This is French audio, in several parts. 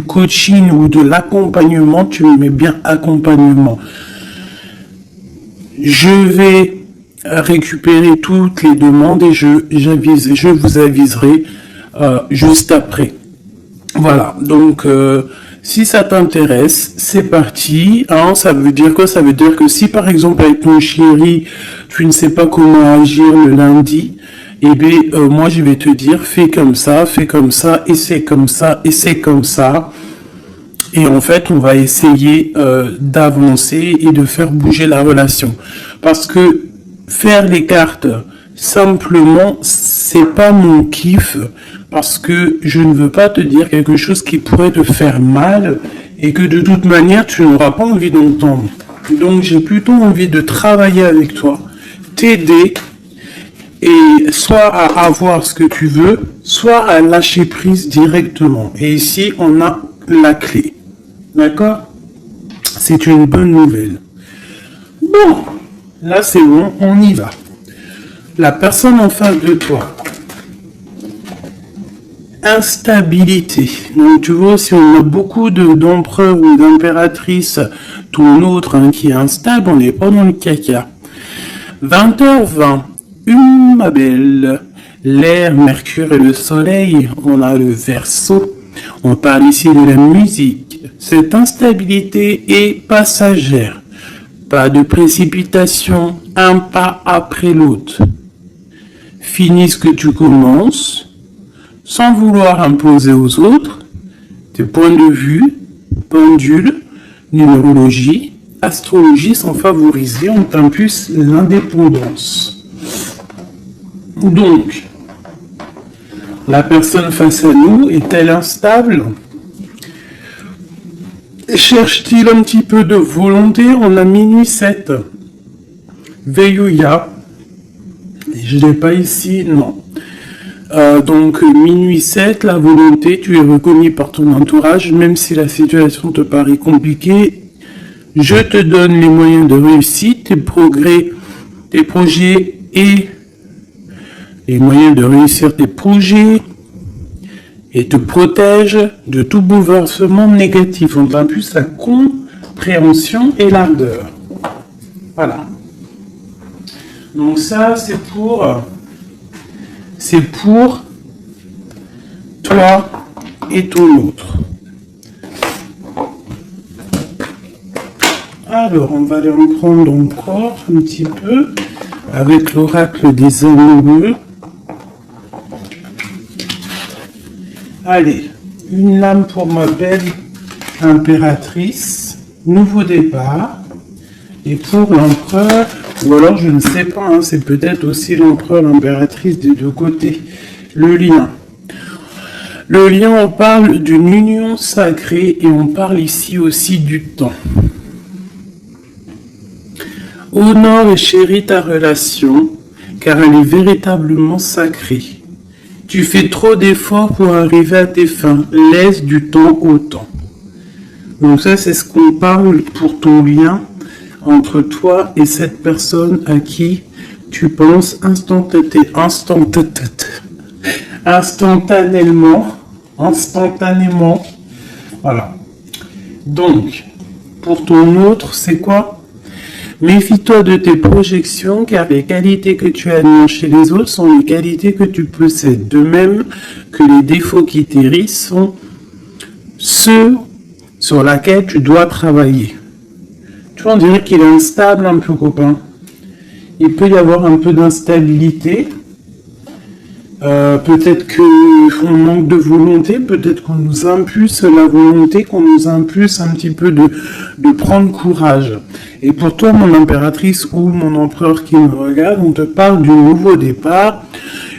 coaching ou de l'accompagnement, tu me mets bien accompagnement. Je vais récupérer toutes les demandes et je vous aviserai juste après. Voilà, donc si ça t'intéresse, c'est parti. Hein, ça veut dire quoi? Ça veut dire que si par exemple avec ton chéri, tu ne sais pas comment agir le lundi, eh bien moi je vais te dire fais comme ça, et c'est comme ça, et c'est comme ça. Et en fait, on va essayer d'avancer et de faire bouger la relation. Parce que faire les cartes simplement, c'est pas mon kiff. Parce que je ne veux pas te dire quelque chose qui pourrait te faire mal et que de toute manière, tu n'auras pas envie d'entendre. Donc, j'ai plutôt envie de travailler avec toi, t'aider, et soit à avoir ce que tu veux, soit à lâcher prise directement. Et ici, on a la clé. D'accord? C'est une bonne nouvelle. Bon, là c'est bon, on y va. La personne en face de toi. Instabilité. Donc tu vois, si on a beaucoup d'empereurs ou d'impératrices, ton autre qui est instable, on n'est pas dans le caca. 20h20. Ma belle. L'air, Mercure et le Soleil, on a le Verseau. On parle ici de la musique. Cette instabilité est passagère. Pas de précipitation, un pas après l'autre. Finis ce que tu commences, sans vouloir imposer aux autres. Tes points de vue, pendule, numérologie, astrologie sont favorisés, on t'impulse l'indépendance. Donc, la personne face à nous est-elle instable? Cherche-t-il un petit peu de volonté? On a minuit 7. Veillouya. Je ne l'ai pas ici, non. Donc, minuit 7, la volonté, tu es reconnu par ton entourage, même si la situation te paraît compliquée. Je te donne les moyens de réussite, tes progrès, tes projets et les moyens de réussir tes projets et te protège de tout bouleversement négatif. On va plus la compréhension et l'ardeur. Voilà. Donc ça, c'est pour toi et ton autre. Alors, on va aller en prendre encore un petit peu avec l'oracle des amoureux. Allez, une lame pour ma belle impératrice, nouveau départ. Et pour l'empereur, ou alors je ne sais pas, hein, c'est peut-être aussi l'empereur, l'impératrice des deux côtés. Le lien. Le lien, on parle d'une union sacrée et on parle ici aussi du temps. Honore et chéris ta relation, car elle est véritablement sacrée. Tu fais trop d'efforts pour arriver à tes fins. Laisse du temps au temps. Donc ça, c'est ce qu'on parle pour ton lien entre toi et cette personne à qui tu penses instantanément. Voilà. Donc, pour ton autre, c'est quoi? Méfie-toi de tes projections, car les qualités que tu admires chez les autres sont les qualités que tu possèdes. De même que les défauts qui t'hérissent sont ceux sur lesquels tu dois travailler. Tu vois, on dirait qu'il est instable un peu, copain. Il peut y avoir un peu d'instabilité. Peut-être qu'on manque de volonté, peut-être qu'on nous impulse la volonté, qu'on nous impulse un petit peu de prendre courage. Et pour toi, mon impératrice ou mon empereur qui me regarde, on te parle du nouveau départ.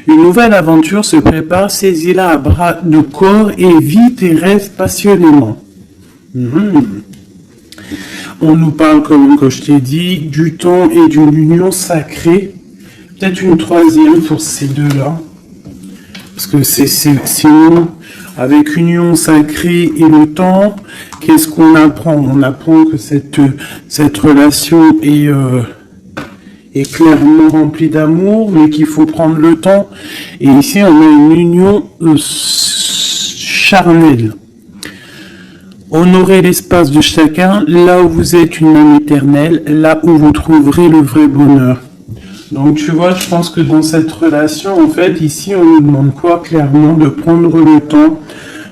Une nouvelle aventure se prépare, saisis-la à bras de corps et vis tes rêves passionnément. On nous parle, comme je t'ai dit, du temps et d'une union sacrée. Peut-être une troisième pour ces deux-là. Parce que sinon, avec union sacrée et le temps, qu'est-ce qu'on apprend? On apprend que cette relation est clairement remplie d'amour, mais qu'il faut prendre le temps. Et ici, on a une union charnelle. Honorez l'espace de chacun, là où vous êtes une âme éternelle, là où vous trouverez le vrai bonheur. Donc tu vois, je pense que dans cette relation, en fait, ici, on nous demande quoi clairement? De prendre le temps.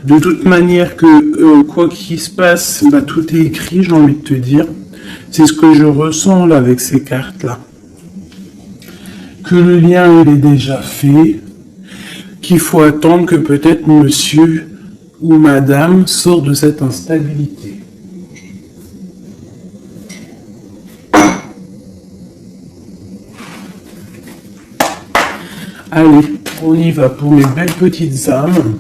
De toute manière que quoi qu'il se passe, bah, tout est écrit, j'ai envie de te dire. C'est ce que je ressens là avec ces cartes-là. Que le lien il est déjà fait, qu'il faut attendre que peut-être monsieur ou madame sort de cette instabilité. Allez, on y va pour mes belles petites âmes.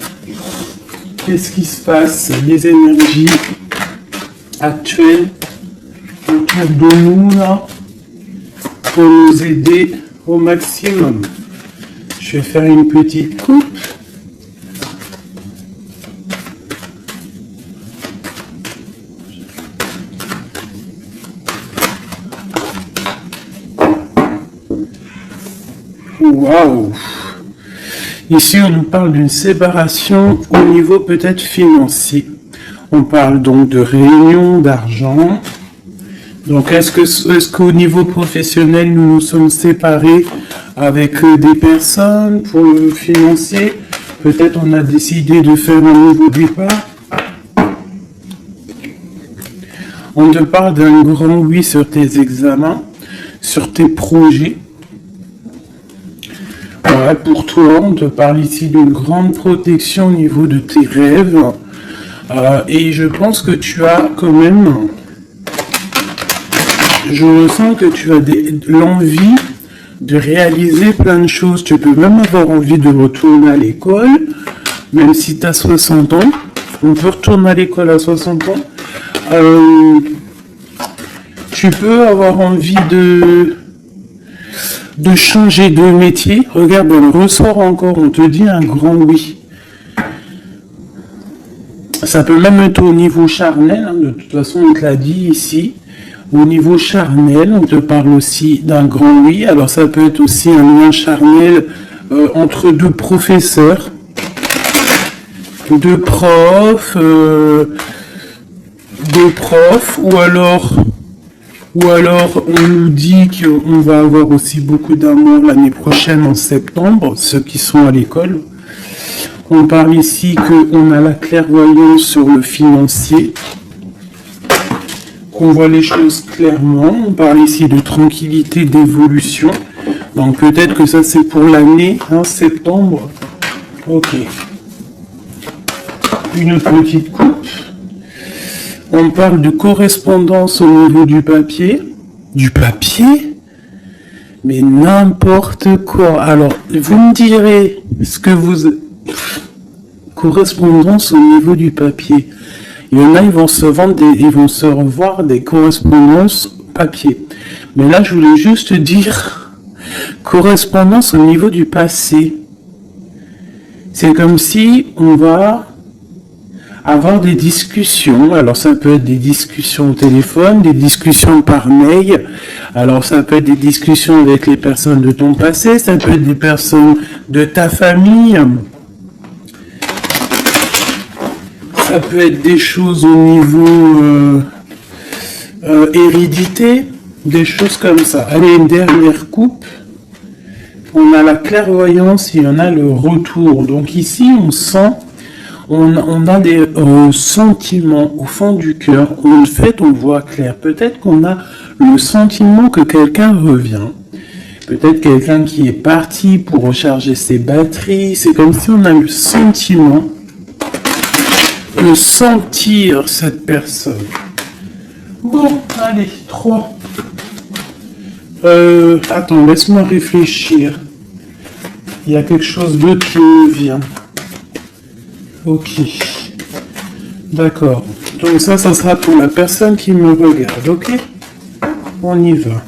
Qu'est-ce qui se passe? Les énergies actuelles autour de nous là pour nous aider au maximum. Je vais faire une petite coupe. Waouh! Ici, on nous parle d'une séparation au niveau peut-être financier. On parle donc de réunion d'argent. Donc, est-ce qu'au niveau professionnel, nous nous sommes séparés avec des personnes pour le financier? Peut-être on a décidé de faire un nouveau départ. On te parle d'un grand oui sur tes examens, sur tes projets. Ouais, pour toi, on te parle ici d'une grande protection au niveau de tes rêves. Et je pense que tu as quand même... Je ressens que tu as l'envie de réaliser plein de choses. Tu peux même avoir envie de retourner à l'école, même si tu as 60 ans. On peut retourner à l'école à 60 ans. Tu peux avoir envie de changer de métier. Regarde, on ressort encore, on te dit un grand oui. Ça peut même être au niveau charnel, hein, de toute façon on te l'a dit ici. Au niveau charnel, on te parle aussi d'un grand oui. Alors ça peut être aussi un lien charnel entre deux professeurs, deux profs, ou alors on nous dit qu'on va avoir aussi beaucoup d'amour l'année prochaine en septembre, ceux qui sont à l'école. On parle ici qu'on a la clairvoyance sur le financier, qu'on voit les choses clairement. On parle ici de tranquillité, d'évolution. Donc peut-être que ça c'est pour l'année, hein, septembre. Ok. Une petite coupe. On parle de correspondance au niveau du papier. Du papier? Mais n'importe quoi. Alors, vous me direz ce que vous... Correspondance au niveau du papier. Il y en a, ils vont se revoir des correspondances papier. Mais là, je voulais juste dire correspondance au niveau du passé. C'est comme si on va avoir des discussions. Alors ça peut être des discussions au téléphone, des discussions par mail. Alors ça peut être des discussions avec les personnes de ton passé, ça peut être des personnes de ta famille. Ça peut être des choses au niveau hérédité, des choses comme ça. Allez, une dernière coupe. On a la clairvoyance et on a le retour. Donc ici, on sent, on a des sentiments au fond du cœur. En fait, on voit clair. Peut-être qu'on a le sentiment que quelqu'un revient. Peut-être quelqu'un qui est parti pour recharger ses batteries. C'est comme si on a le sentiment de sentir cette personne. Bon, allez, 3. Attends, laisse-moi réfléchir. Il y a quelque chose d'autre qui me vient. Ok. D'accord. Donc ça sera pour la personne qui me regarde, ok? On y va.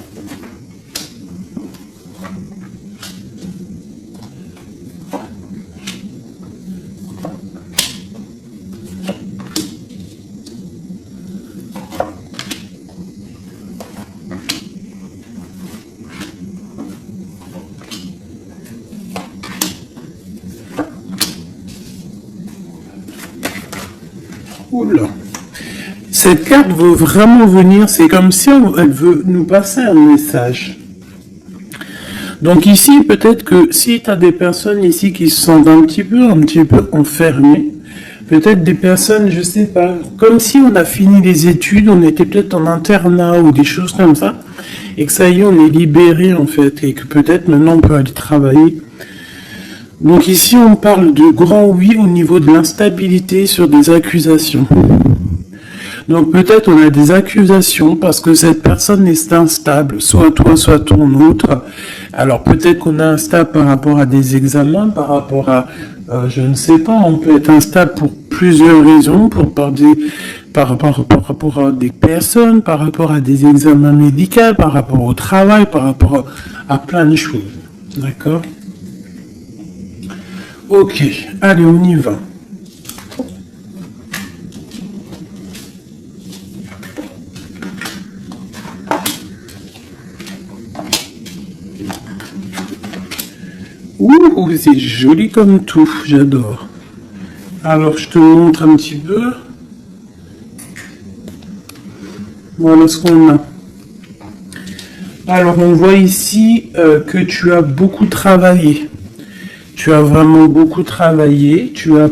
Oula. Cette carte veut vraiment venir, c'est comme si elle veut nous passer un message. Donc ici, peut-être que si tu as des personnes ici qui se sentent un petit peu enfermées, peut-être des personnes, je sais pas, comme si on a fini les études, on était peut-être en internat ou des choses comme ça, et que ça y est, on est libéré en fait, et que peut-être maintenant on peut aller travailler. Donc ici, on parle de grand oui au niveau de l'instabilité sur des accusations. Donc peut-être on a des accusations parce que cette personne est instable, soit toi, soit ton autre. Alors peut-être qu'on est instable par rapport à des examens, par rapport à, je ne sais pas, on peut être instable pour plusieurs raisons, par rapport à des personnes, par rapport à des examens médicaux, par rapport au travail, par rapport à plein de choses. D'accord ? Ok, allez, on y va. Ouh, c'est joli comme tout, j'adore. Alors, je te montre un petit peu. Voilà ce qu'on a. Alors, on voit ici que tu as beaucoup travaillé. Tu as vraiment beaucoup travaillé. Tu as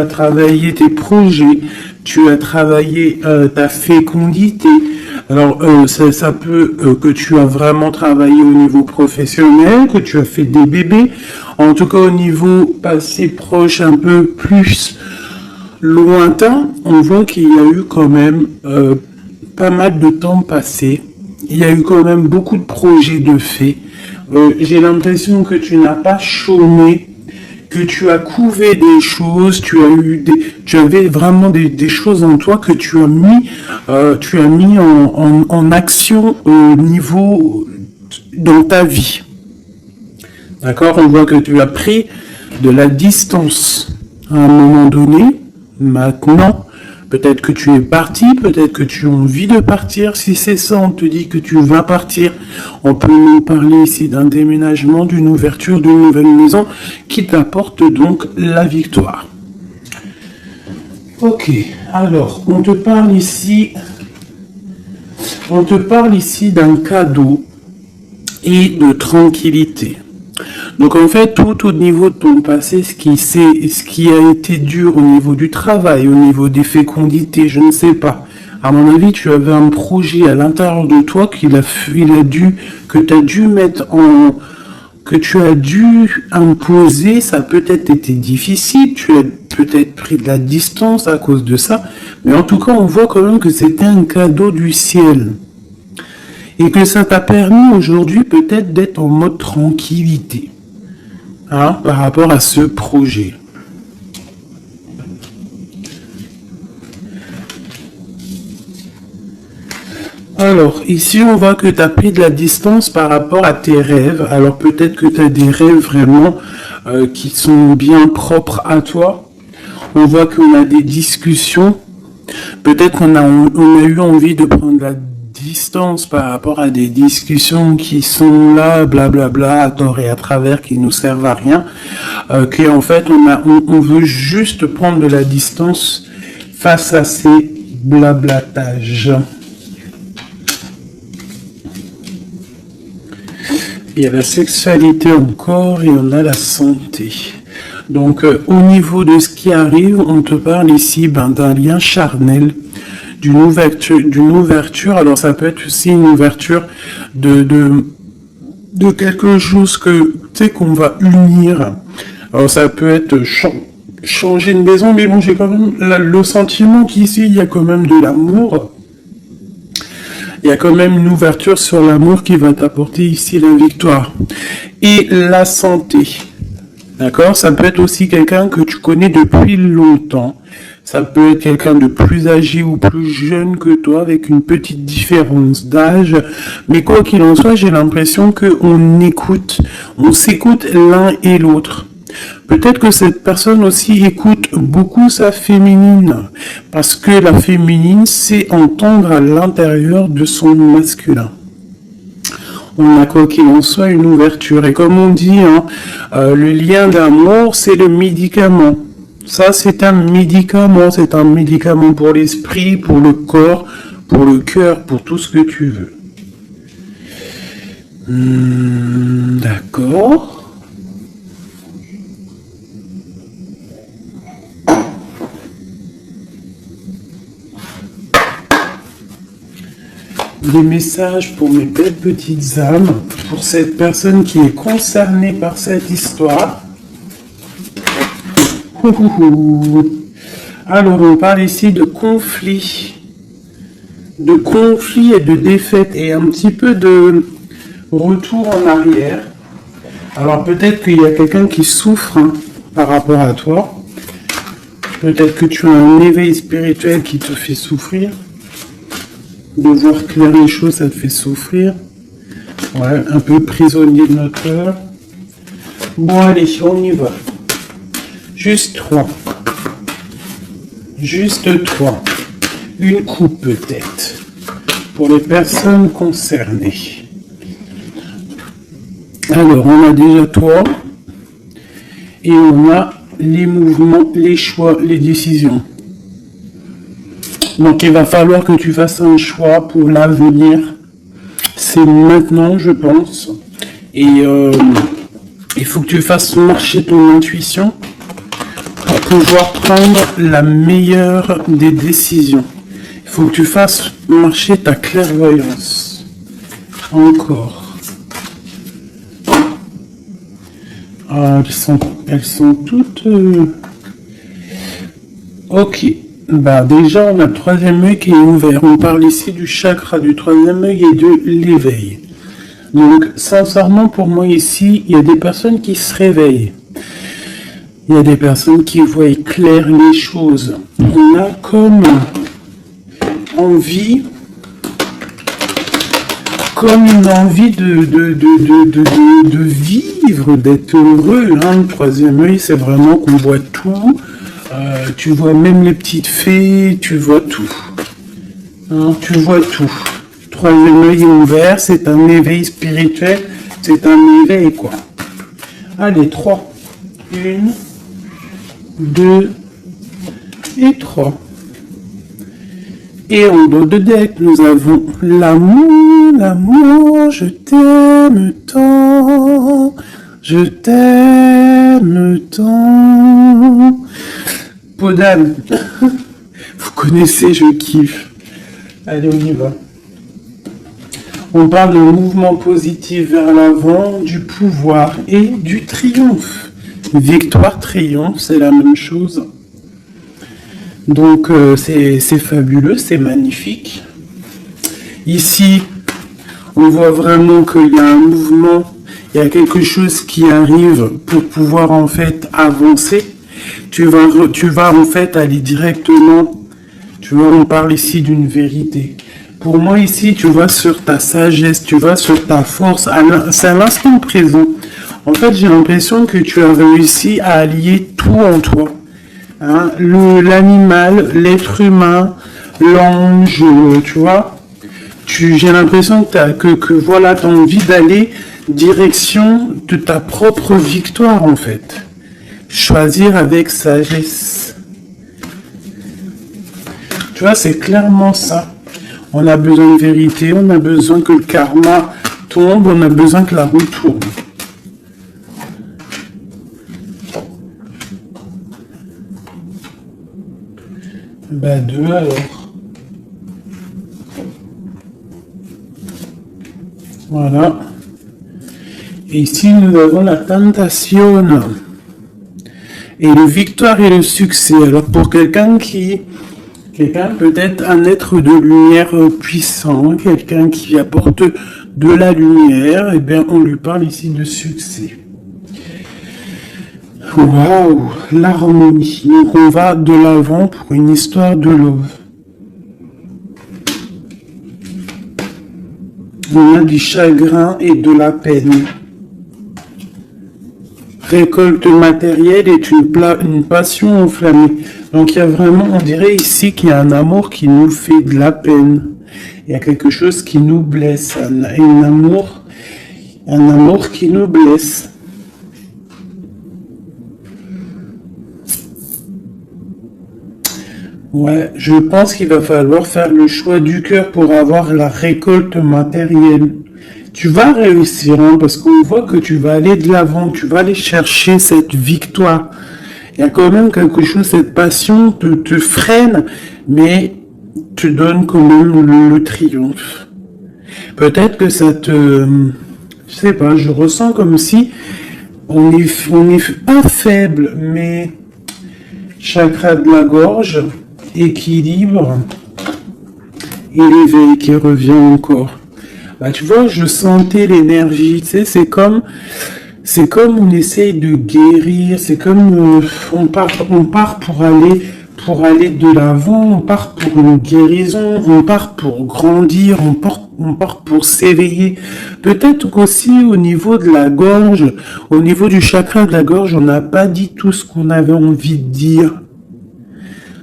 travaillé tes projets. Tu as travaillé ta fécondité. Alors, ça peut que tu as vraiment travaillé au niveau professionnel, que tu as fait des bébés. En tout cas, au niveau passé proche, un peu plus lointain, on voit qu'il y a eu quand même pas mal de temps passé. Il y a eu quand même beaucoup de projets de faits. J'ai l'impression que tu n'as pas chômé, que tu as couvé des choses, tu avais vraiment des choses en toi que tu as mis en action au niveau dans ta vie. D'accord? On voit que tu as pris de la distance à un moment donné. Maintenant, peut-être que tu es parti, peut-être que tu as envie de partir. Si c'est ça, on te dit que tu vas partir. On peut nous parler ici d'un déménagement, d'une ouverture d'une nouvelle maison qui t'apporte donc la victoire. Ok, alors, on te parle ici d'un cadeau et de tranquillité. Donc en fait, tout au niveau de ton passé, ce qui a été dur au niveau du travail, au niveau des fécondités, je ne sais pas. À mon avis, tu avais un projet à l'intérieur de toi que tu as dû imposer. Ça a peut-être été difficile, tu as peut-être pris de la distance à cause de ça, mais en tout cas, on voit quand même que c'était un cadeau du ciel. Et que ça t'a permis aujourd'hui peut-être d'être en mode tranquillité par rapport à ce projet. Alors, ici, on voit que tu as pris de la distance par rapport à tes rêves. Alors, peut-être que tu as des rêves vraiment qui sont bien propres à toi. On voit qu'on a des discussions. Peut-être qu'on a eu envie de prendre la distance par rapport à des discussions qui sont là, blablabla, à tort et à travers, qui nous servent à rien, qu'en fait on veut juste prendre de la distance face à ces blablatages. Il y a la sexualité encore et on a la santé. Donc au niveau de ce qui arrive, on te parle ici d'un lien charnel, d'une ouverture, alors ça peut être aussi une ouverture de quelque chose que tu sais qu'on va unir. Alors ça peut être changer une maison, mais bon, j'ai quand même le sentiment qu'ici il y a quand même de l'amour. Il y a quand même une ouverture sur l'amour qui va t'apporter ici la victoire. Et la santé. D'accord? Ça peut être aussi quelqu'un que tu connais depuis longtemps. Ça peut être quelqu'un de plus âgé ou plus jeune que toi, avec une petite différence d'âge. Mais quoi qu'il en soit, j'ai l'impression on s'écoute l'un et l'autre. Peut-être que cette personne aussi écoute beaucoup sa féminine. Parce que la féminine sait entendre à l'intérieur de son masculin. On a quoi qu'il en soit une ouverture. Et comme on dit, le lien d'amour, c'est le médicament. Ça, c'est un médicament. C'est un médicament pour l'esprit, pour le corps, pour le cœur, pour tout ce que tu veux. D'accord. Des messages pour mes belles petites âmes, pour cette personne qui est concernée par cette histoire. Alors, on parle ici de conflit et de défaite et un petit peu de retour en arrière. Alors, peut-être qu'il y a quelqu'un qui souffre par rapport à toi. Peut-être que tu as un éveil spirituel qui te fait souffrir. De voir clair les choses, ça te fait souffrir. Ouais, un peu prisonnier de notre cœur. Bon, allez, on y va. Juste 3. Juste 3. Une coupe peut-être. Pour les personnes concernées. Alors, on a déjà toi. Et on a les mouvements, les choix, les décisions. Donc il va falloir que tu fasses un choix pour l'avenir. C'est maintenant, je pense. Et il faut que tu fasses marcher ton intuition pour pouvoir prendre la meilleure des décisions. Il faut que tu fasses marcher ta clairvoyance. Encore. Ah, elles sont toutes... Ok. Bah déjà, on a le troisième œil qui est ouvert. On parle ici du chakra du troisième œil et de l'éveil. Donc, sincèrement, pour moi ici, il y a des personnes qui se réveillent. Il y a des personnes qui voient clair les choses. On a comme envie, une envie de vivre, d'être heureux. Le troisième œil, c'est vraiment qu'on voit tout. Tu vois même les petites fées, tu vois tout. Tu vois tout. Troisième œil ouvert, c'est un éveil spirituel, c'est un éveil quoi. Allez, 3. 1, 2 et 3. Et en dos de deck, nous avons l'amour, je t'aime tant, je t'aime tant. Podane, vous connaissez, je kiffe. Allez, on y va. On parle de mouvement positif vers l'avant, du pouvoir et du triomphe. Victoire, triomphe, c'est la même chose. Donc, c'est fabuleux, c'est magnifique. Ici, on voit vraiment qu'il y a un mouvement, il y a quelque chose qui arrive pour pouvoir en fait avancer. Tu vas en fait aller directement, tu vois, on parle ici d'une vérité. Pour moi ici, tu vas sur ta sagesse, tu vas sur ta force, c'est à l'instant présent. En fait, j'ai l'impression que tu as réussi à allier tout en toi. L'animal, l'être humain, l'ange, tu vois. J'ai l'impression que voilà, tu as envie d'aller direction de ta propre victoire en fait. Choisir avec sagesse. Tu vois, c'est clairement ça. On a besoin de vérité, on a besoin que le karma tombe, on a besoin que la roue tourne. Bah 2 alors. Voilà. Et ici, nous avons la tentation. Et le victoire et le succès. Alors pour quelqu'un peut-être un être de lumière puissant, quelqu'un qui apporte de la lumière, et bien on lui parle ici de succès. Waouh, l'harmonie. Donc on va de l'avant pour une histoire de love. On a du chagrin et de la peine. Récolte matérielle est une passion enflammée. Donc il y a vraiment, on dirait ici qu'il y a un amour qui nous fait de la peine. Il y a quelque chose qui nous blesse. Un amour qui nous blesse. Ouais, je pense qu'il va falloir faire le choix du cœur pour avoir la récolte matérielle. Tu vas réussir, hein, parce qu'on voit que tu vas aller de l'avant, tu vas aller chercher cette victoire. Il y a quand même quelque chose, cette passion te freine, mais te donne quand même le triomphe. Peut-être que ça te... Je sais pas, je ressens comme si on est pas faible, mais chakra de la gorge, équilibre et l'éveil qui revient encore. Bah, tu vois, je sentais l'énergie, tu sais, c'est comme on essaye de guérir, c'est comme on part pour aller de l'avant, on part pour une guérison, on part pour grandir, on part pour s'éveiller. Peut-être qu'aussi au niveau de la gorge, au niveau du chakra de la gorge, on n'a pas dit tout ce qu'on avait envie de dire.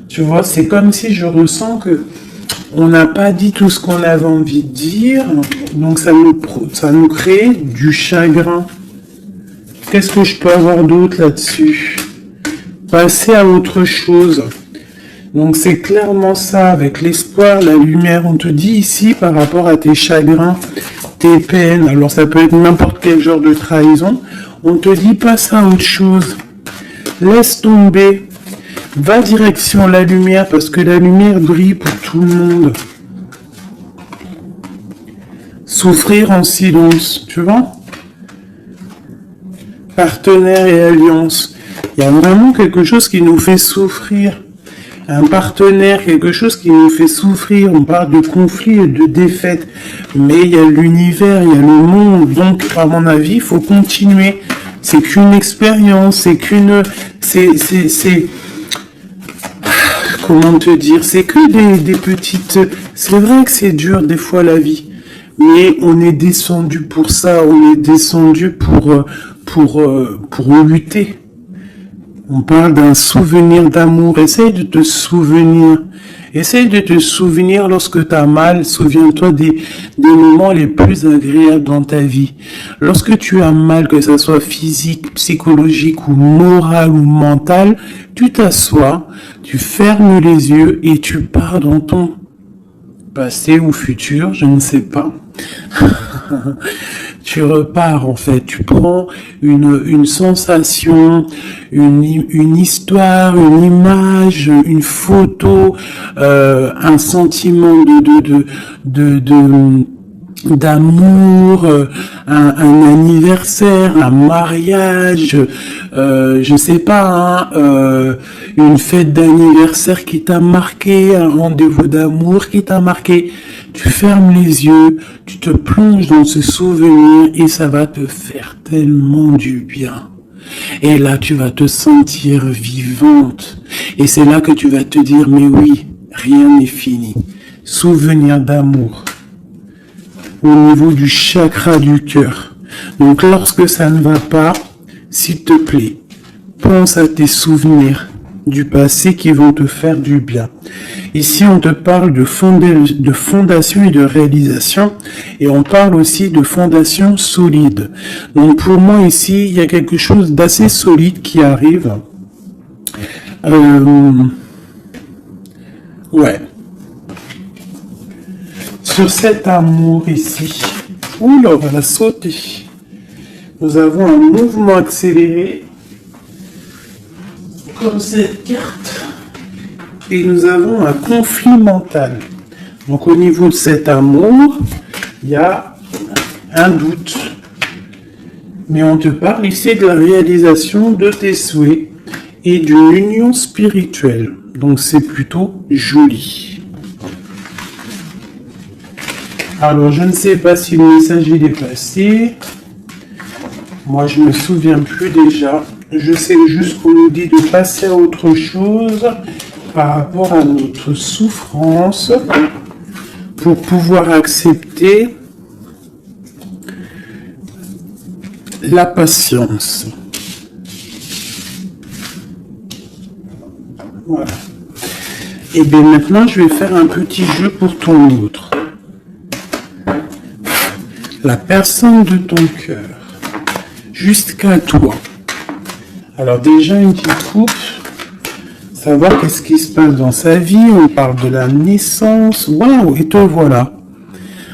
Tu vois, c'est comme si je ressens que on n'a pas dit tout ce qu'on avait envie de dire, donc ça nous crée du chagrin. Qu'est-ce que je peux avoir d'autre là-dessus? Passer à autre chose. Donc c'est clairement ça, avec l'espoir, la lumière. On te dit ici par rapport à tes chagrins, tes peines, alors ça peut être n'importe quel genre de trahison, on te dit passe à autre chose. Laisse tomber. Va direction la lumière parce que la lumière brille pour tout le monde. Souffrir en silence, tu vois? Partenaire et alliance. Il y a vraiment quelque chose qui nous fait souffrir. Un partenaire, quelque chose qui nous fait souffrir. On parle de conflit et de défaite. Mais il y a l'univers, il y a le monde. Donc, à mon avis, il faut continuer. C'est qu'une expérience, c'est qu'une... Comment te dire? C'est que des petites... C'est vrai que c'est dur des fois la vie. Mais on est descendu pour ça. On est descendu pour lutter. On parle d'un souvenir d'amour. Essaye de te souvenir. Essaye de te souvenir lorsque tu as mal. Souviens-toi des moments les plus agréables dans ta vie. Lorsque tu as mal, que ce soit physique, psychologique ou moral ou mental, tu t'assois, tu fermes les yeux et tu pars dans ton passé ou futur, je ne sais pas. Tu repars en fait, tu prends une sensation, une histoire, une image, une photo, un sentiment d'amour, un anniversaire, un mariage, je sais pas, une fête d'anniversaire qui t'a marqué, un rendez-vous d'amour qui t'a marqué. Tu fermes les yeux, tu te plonges dans ce souvenir et ça va te faire tellement du bien. Et là, tu vas te sentir vivante. Et c'est là que tu vas te dire, mais oui, rien n'est fini. Souvenir d'amour. Au niveau du chakra du cœur. Donc lorsque ça ne va pas, s'il te plaît, pense à tes souvenirs du passé qui vont te faire du bien. Ici, on te parle de fondation et de réalisation, et on parle aussi de fondation solide. Donc pour moi ici, il y a quelque chose d'assez solide qui arrive. Ouais. Sur cet amour ici, oula, on va sauter. Nous avons un mouvement accéléré, comme cette carte, et nous avons un conflit mental. Donc au niveau de cet amour, il y a un doute. Mais on te parle ici de la réalisation de tes souhaits et d'une union spirituelle. Donc c'est plutôt joli. Alors, je ne sais pas si le message est passé. Moi, je me souviens plus déjà. Je sais juste qu'on nous dit de passer à autre chose par rapport à notre souffrance pour pouvoir accepter la patience. Voilà. Et bien maintenant, je vais faire un petit jeu pour ton autre. La personne de ton cœur, jusqu'à toi. Alors déjà une petite coupe, savoir qu'est-ce qui se passe dans sa vie. On parle de la naissance. Waouh, et te voilà.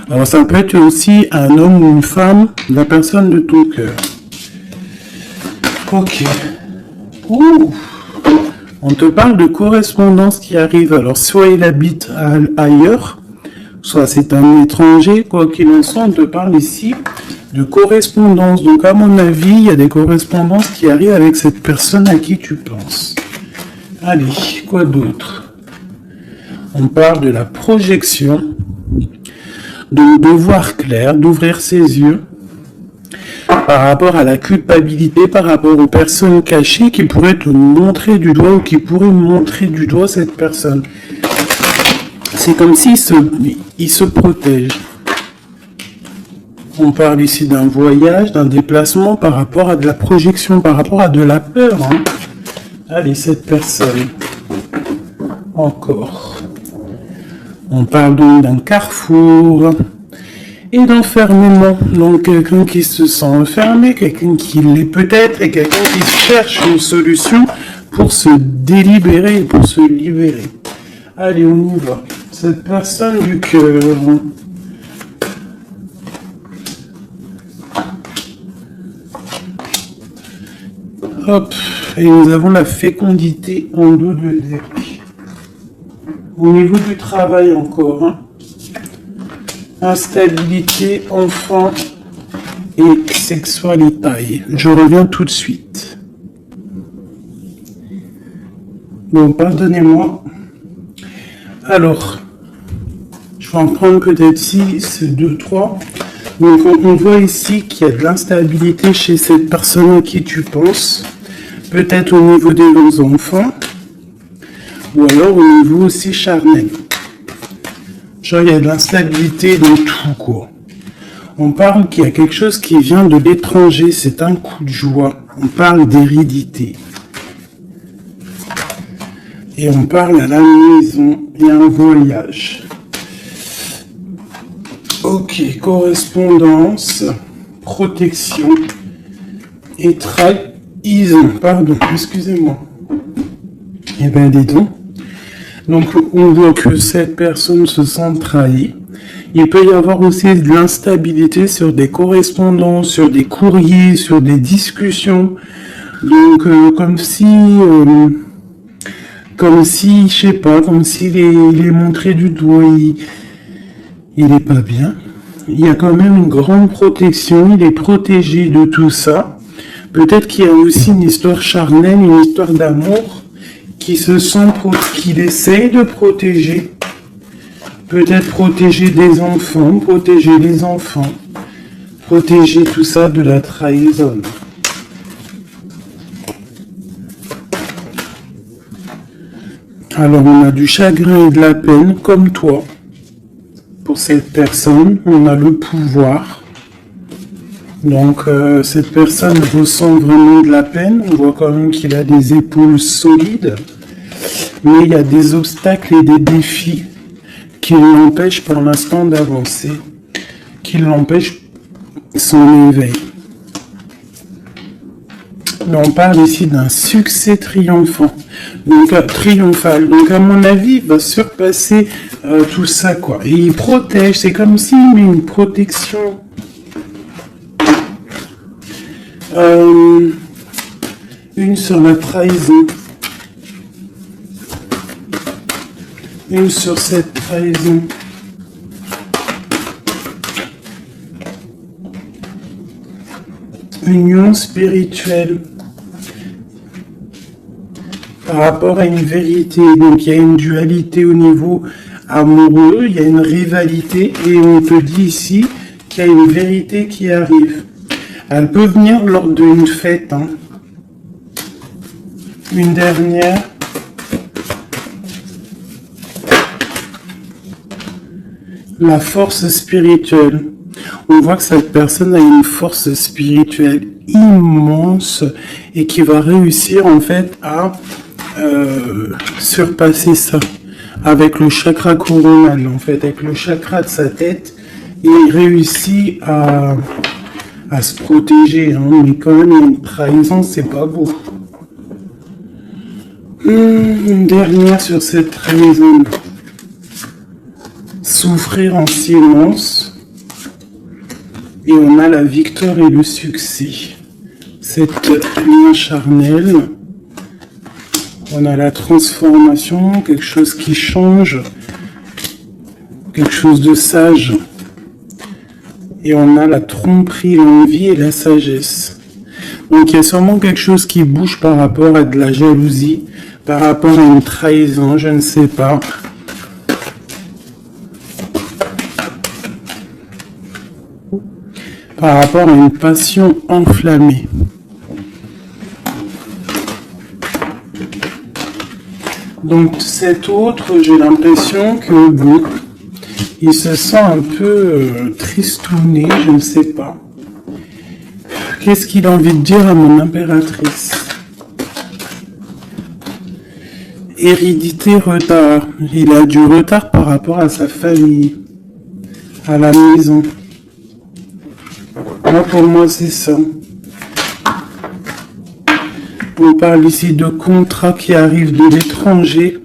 Alors ça peut être aussi un homme ou une femme, la personne de ton cœur. Ok. Ouh. On te parle de correspondance qui arrive. Alors soit il habite ailleurs, soit c'est un étranger. Quoi qu'il en soit, on te parle ici de correspondance. Donc à mon avis, il y a des correspondances qui arrivent avec cette personne à qui tu penses. Allez, quoi d'autre? On parle de la projection. De voir clair, d'ouvrir ses yeux par rapport à la culpabilité, par rapport aux personnes cachées qui pourraient te montrer du doigt ou qui pourraient montrer du doigt cette personne. C'est comme s'il se protège. On parle ici d'un voyage, d'un déplacement par rapport à de la projection, par rapport à de la peur. Hein. Allez, cette personne. Encore. On parle donc d'un carrefour et d'enfermement. Donc quelqu'un qui se sent enfermé, quelqu'un qui l'est peut-être et quelqu'un qui cherche une solution pour se délibérer, pour se libérer. Allez, on y va. Cette personne du cœur. Hop. Et nous avons la fécondité en dos de deck. Au niveau du travail encore, hein. Instabilité, enfant et sexualité. Je reviens tout de suite. Bon, pardonnez-moi. Alors, je vais en prendre peut-être 6, 2, 3. Donc, on voit ici qu'il y a de l'instabilité chez cette personne à qui tu penses. Peut-être au niveau des enfants. Ou alors au niveau aussi charnel. Genre il y a de l'instabilité dans tout quoi. On parle qu'il y a quelque chose qui vient de l'étranger, c'est un coup de joie. On parle d'hérédité. Et on parle à la maison et un voyage. Ok, correspondance, protection et trahison. Pardon, excusez-moi. Eh bien, dis donc. Donc, on voit que cette personne se sent trahie. Il peut y avoir aussi de l'instabilité sur des correspondances, sur des courriers, sur des discussions. Donc, comme si, je sais pas, comme s'il est montré du doigt, il est pas bien. Il y a quand même une grande protection, il est protégé de tout ça. Peut-être qu'il y a aussi une histoire charnelle, une histoire d'amour, qu'il essaye de protéger. Peut-être protéger des enfants, protéger les enfants, protéger tout ça de la trahison. Alors on a du chagrin et de la peine, comme toi. Pour cette personne, on a le pouvoir. Donc cette personne ressent vraiment de la peine. On voit quand même qu'il a des épaules solides. Mais il y a des obstacles et des défis qui l'empêchent pour l'instant d'avancer, qui l'empêchent son éveil. Mais on parle ici d'un succès triomphant, donc triomphal. Donc à mon avis, il va surpasser tout ça quoi. Et il protège, c'est comme s'il met une protection. Une sur la trahison. Une sur cette trahison. Union spirituelle. Par rapport à une vérité. Donc il y a une dualité au niveau amoureux, il y a une rivalité et on te dit ici qu'il y a une vérité qui arrive. Elle peut venir lors d'une fête. Hein. Une dernière. La force spirituelle. On voit que cette personne a une force spirituelle immense et qui va réussir en fait à surpasser ça avec le chakra coronal en fait, avec le chakra de sa tête. Il réussit à se protéger, hein, mais quand même il y a une trahison, c'est pas beau. Une dernière sur cette trahison. Souffrir en silence. Et on a la victoire et le succès. Cette lien charnel. On a la transformation, quelque chose qui change. Quelque chose de sage. Et on a la tromperie, l'envie et la sagesse. Donc il y a sûrement quelque chose qui bouge par rapport à de la jalousie, par rapport à une trahison, je ne sais pas. Par rapport à une passion enflammée. Donc cet autre, j'ai l'impression que bon, il se sent un peu tristouné, je ne sais pas. Qu'est-ce qu'il a envie de dire à mon impératrice? Hérédité, retard. Il a du retard par rapport à sa famille, à la maison. Moi, pour moi, c'est ça. On parle ici de contrats qui arrivent de l'étranger.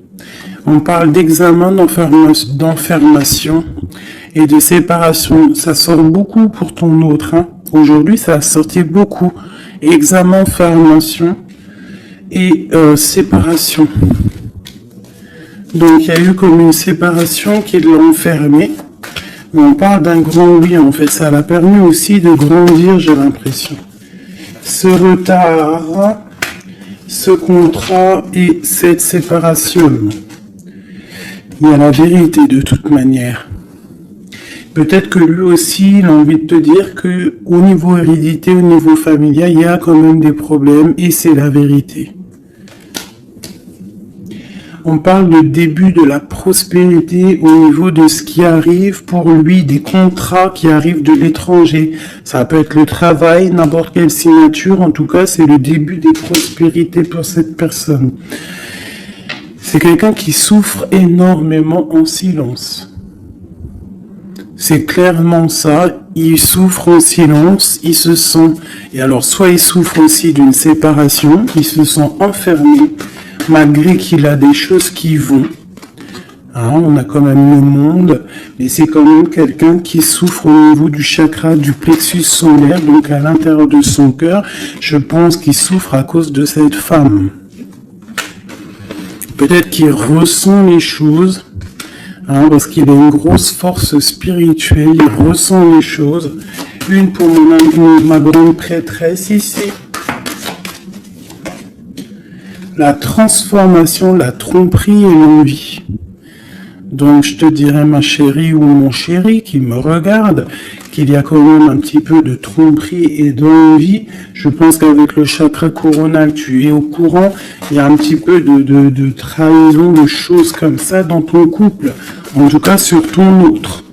On parle d'examen, d'enfermation et de séparation. Ça sort beaucoup pour ton autre. Hein. Aujourd'hui, ça a sorti beaucoup. Examen, formation et séparation. Donc, il y a eu comme une séparation qui l'a enfermé. Mais on parle d'un grand oui, en fait. Ça l'a permis aussi de grandir, j'ai l'impression. Ce retard, ce contrat et cette séparation. Il y a la vérité de toute manière. Peut-être que lui aussi, il a envie de te dire que au niveau hérédité, au niveau familial, il y a quand même des problèmes et c'est la vérité. On parle de début de la prospérité au niveau de ce qui arrive pour lui, des contrats qui arrivent de l'étranger. Ça peut être le travail, n'importe quelle signature. En tout cas, c'est le début des prospérités pour cette personne. C'est quelqu'un qui souffre énormément en silence. C'est clairement ça. Il souffre en silence, il se sent... Et alors, soit il souffre aussi d'une séparation, il se sent enfermé, malgré qu'il a des choses qui vont. Hein, on a quand même le monde, mais c'est quand même quelqu'un qui souffre au niveau du chakra du plexus solaire, donc à l'intérieur de son cœur. Je pense qu'il souffre à cause de cette femme. Peut-être qu'il ressent les choses, hein, parce qu'il a une grosse force spirituelle, il ressent les choses. Une pour ma grande prêtresse ici. La transformation, la tromperie et l'envie. Donc je te dirais, ma chérie ou mon chéri qui me regarde, qu'il y a quand même un petit peu de tromperie et d'envie. Je pense qu'avec le chakra coronal, tu es au courant. Il y a un petit peu de trahison, de choses comme ça dans ton couple. En tout cas, sur ton autre.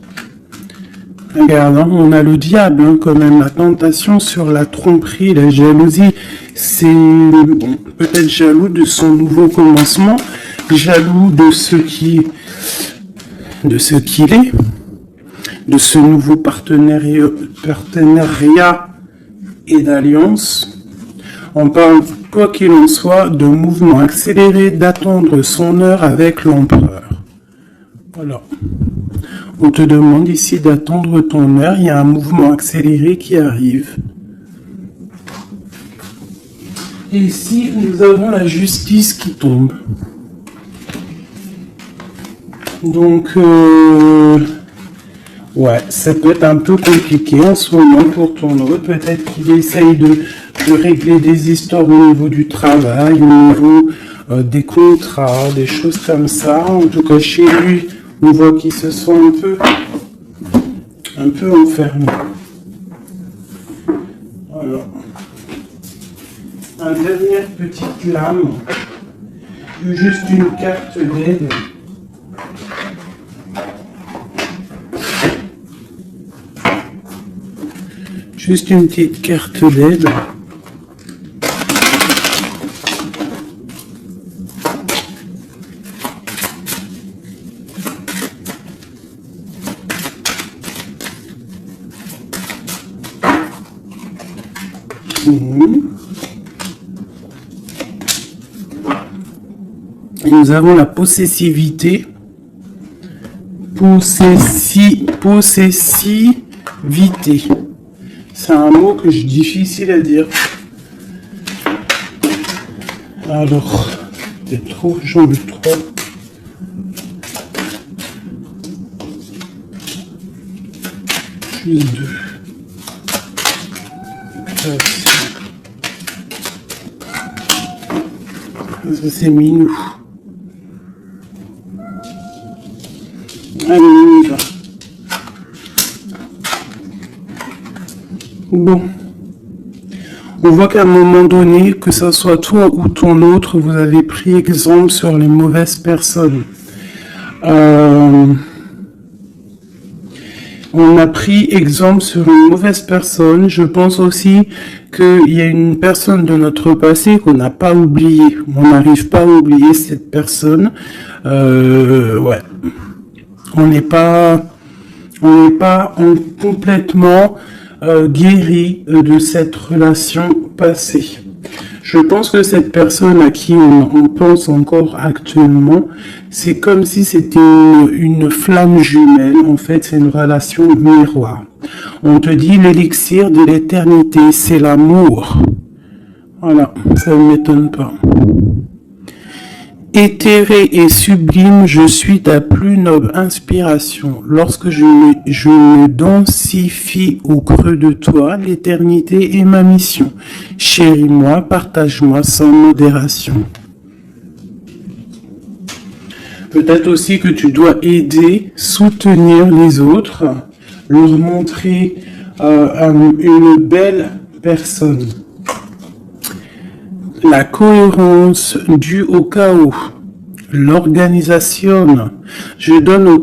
Regarde, hein, on a le diable, hein, quand même, la tentation sur la tromperie, la jalousie. C'est bon, peut-être jaloux de son nouveau commencement, jaloux de ce qu'il est, de ce nouveau partenariat et d'alliance. On parle, quoi qu'il en soit, de mouvement accéléré, d'attendre son heure avec l'empereur. Voilà. On te demande ici d'attendre ton heure, il y a un mouvement accéléré qui arrive. Et ici, nous avons la justice qui tombe. Donc, ouais, ça peut être un peu compliqué en ce moment pour ton autre. Peut-être qu'il essaye de régler des histoires au niveau du travail, au niveau des contrats, des choses comme ça. En tout cas, chez lui, on voit qu'il se sent un peu enfermé. Voilà. Une dernière petite lame, juste une carte d'aide. Juste une petite carte d'aide. Nous avons la possessivité. Possessivité. C'est un mot que je difficile à dire. Alors, c'est trop, j'en veux trop. Juste deux. Ça c'est minou. Allez, on y va. Bon. On voit qu'à un moment donné, que ce soit toi ou ton autre, vous avez pris exemple sur les mauvaises personnes. On a pris exemple sur une mauvaise personne. Je pense aussi qu'il y a une personne de notre passé qu'on n'a pas oublié. On n'arrive pas à oublier cette personne. Ouais. On n'est pas complètement guéri de cette relation passée. Je pense que cette personne à qui on pense encore actuellement, c'est comme si c'était une flamme jumelle. En fait, c'est une relation miroir. On te dit l'élixir de l'éternité, c'est l'amour. Voilà, ça ne m'étonne pas. Éthéré et sublime, je suis ta plus noble inspiration. Lorsque je me densifie au creux de toi, l'éternité est ma mission. Chéris-moi, partage-moi sans modération. Peut-être aussi que tu dois aider, soutenir les autres, leur montrer une belle personne. La cohérence due au chaos, l'organisation, je donne une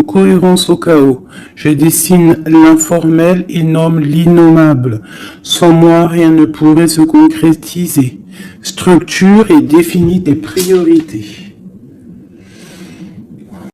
cohérence au chaos, je dessine l'informel et nomme l'innommable, sans moi rien ne pourrait se concrétiser, structure et définis tes priorités.